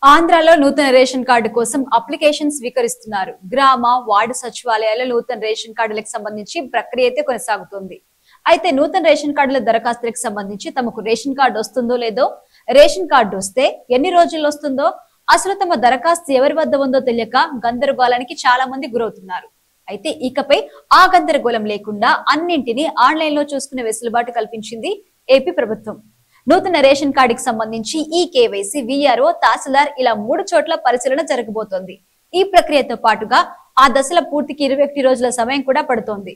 ఆంధ్రాలో నూతన ration card కోసం అప్లికేషన్ స్వీకరిస్తున్నారు. గ్రామ వార్డు సచివాలయాల్లో నూతన రేషన్ కార్డులకు సంబంధించి ప్రక్రియ అయితే కొనసాగుతోంది. అయితే నూతన రేషన్ కార్డుల దరఖాస్తులకు సంబంధించి తమకు రేషన్ కార్డు వస్తుందో లేదో, రేషన్ కార్డు వస్తే ఎన్ని రోజుల్లో వస్తుందో, అసలు తమ దరఖాస్తు ఎవరి వద్ద ఉందో తెలియక గందరగోళానికి చాలా మంది గురవుతున్నారు. అయితే ఇకపై ఆ గందరగోళం లేకుండా అన్నింటినీ ఆన్లైన్ లో చూసుకునే వెసులుబాటు కల్పించింది ఏపీ ప్రభుత్వం. నూతన రేషన్ కార్డుకి సంబంధించి ఈ కేవైసీ, విఆర్ఓ, తహసీల్దార్ ఇలా 3 చోట్ల పరిశీలన జరగబోతోంది. ఈ ప్రక్రియతో పాటుగా ఆ దశల పూర్తికి 21 రోజుల సమయం కూడా పడుతోంది.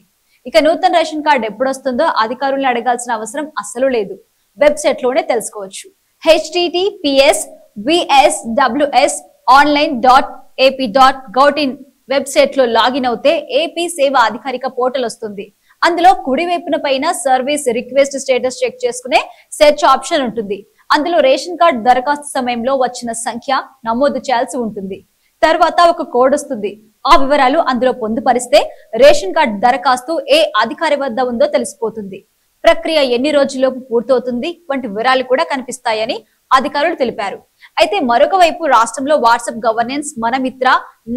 ఇక నూతన రేషన్ కార్డు ఎప్పుడొస్తుందో అధికారులను అడగాల్సిన అవసరం అస్సలు లేదు. వెబ్సైట్ లోనే తెలుసుకోవచ్చు. https://online.ap.gov.in వెబ్సైట్ లో లాగిన్ అవుతే ఏపీ సేవ అధికారిక పోర్టల్ వస్తుంది. అందులో కుడి వైపున పైన సర్వీస్ రిక్వెస్ట్ స్టేటస్ చెక్ చేసుకునే సెర్చ్ ఆప్షన్ ఉంటుంది. అందులో రేషన్ కార్డు దరఖాస్తు సమయంలో వచ్చిన సంఖ్య నమోదు చేయాల్సి ఉంటుంది. తర్వాత ఒక కోడ్ వస్తుంది. ఆ వివరాలు అందులో పొందుపరిస్తే రేషన్ కార్డు దరఖాస్తు ఏ అధికారి వద్ద ఉందో తెలిసిపోతుంది. ప్రక్రియ ఎన్ని రోజుల్లోపు పూర్తవుతుంది వంటి వివరాలు కూడా కనిపిస్తాయని అధికారులు తెలిపారు. అయితే మరొక వైపు రాష్ట్రంలో వాట్సాప్ గవర్నెన్స్ మనమిత్ర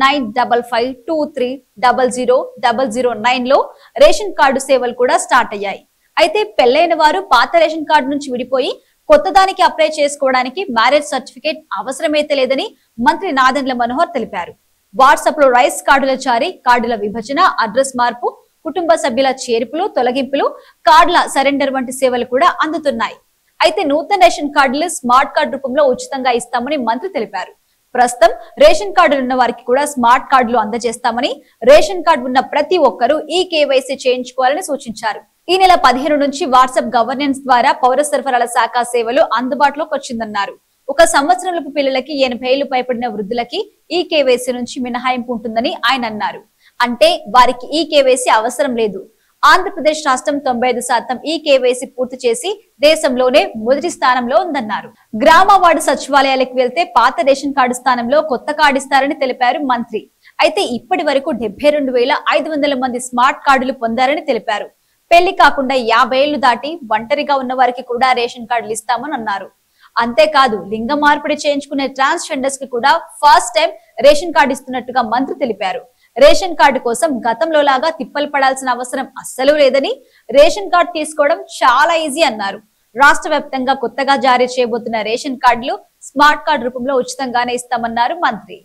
9555230009 లో రేషన్ కార్డు సేవలు కూడా స్టార్ట్ అయ్యాయి. అయితే పెళ్లైన వారు పాత రేషన్ కార్డు నుంచి విడిపోయి కొత్త దానికి అప్లై చేసుకోవడానికి మ్యారేజ్ సర్టిఫికేట్ అవసరమైతే లేదని మంత్రి నాదెండ్ల మనోహర్ తెలిపారు. వాట్సాప్ లో రైస్ కార్డుల జారీ, కార్డుల విభజన, అడ్రస్ మార్పు, కుటుంబ సభ్యుల చేర్పులు, తొలగింపులు, కార్డుల సరెండర్ వంటి సేవలు కూడా అందుతున్నాయి. అయితే నూతన రేషన్ కార్డులు స్మార్ట్ కార్డు రూపంలో ఉచితంగా ఇస్తామని మంత్రి తెలిపారు. ప్రస్తుతం రేషన్ కార్డులు ఉన్న వారికి కూడా స్మార్ట్ కార్డులు అందజేస్తామని, రేషన్ కార్డు ఉన్న ప్రతి ఒక్కరూ ఈ కేవైసీ చేయించుకోవాలని సూచించారు. ఈ నెల 15 నుంచి వాట్సాప్ గవర్నెన్స్ ద్వారా పౌర సరఫరాల శాఖ సేవలు అందుబాటులోకి వచ్చిందన్నారు. 1 సంవత్సరంలోపు పిల్లలకి, 80 ఏళ్లు పైబడిన వృద్ధులకి ఈ కేవైసీ నుంచి మినహాయింపు ఉంటుందని ఆయన అన్నారు. అంటే వారికి ఈ కేవైసీ అవసరం లేదు. ఆంధ్రప్రదేశ్ రాష్ట్రం 95% ఈ కేవైసీ పూర్తి చేసి దేశంలోనే మొదటి స్థానంలో ఉందన్నారు. గ్రామ వార్డు సచివాలయాలకు వెళ్తే పాత రేషన్ కార్డు స్థానంలో కొత్త కార్డు ఇస్తారని తెలిపారు మంత్రి. అయితే ఇప్పటి వరకు 72,500 మంది స్మార్ట్ కార్డులు పొందారని తెలిపారు. పెళ్లి కాకుండా 50 ఏళ్లు దాటి ఒంటరిగా ఉన్న వారికి కూడా రేషన్ కార్డులు ఇస్తామని అన్నారు. అంతేకాదు లింగ మార్పిడి చేయించుకునే ట్రాన్స్జెండర్స్ కి కూడా ఫస్ట్ టైం రేషన్ కార్డు ఇస్తున్నట్టుగా మంత్రి తెలిపారు. రేషన్ కార్డు కోసం గతంలో లాగా తిప్పలు పడాల్సిన అవసరం అస్సలు లేదని, రేషన్ కార్డు తీసుకోవడం చాలా ఈజీ అన్నారు. రాష్ట్ర వ్యాప్తంగా కొత్తగా జారీ చేయబోతున్న రేషన్ కార్డులు స్మార్ట్ కార్డు రూపంలో ఉచితంగానే ఇస్తామన్నారు మంత్రి.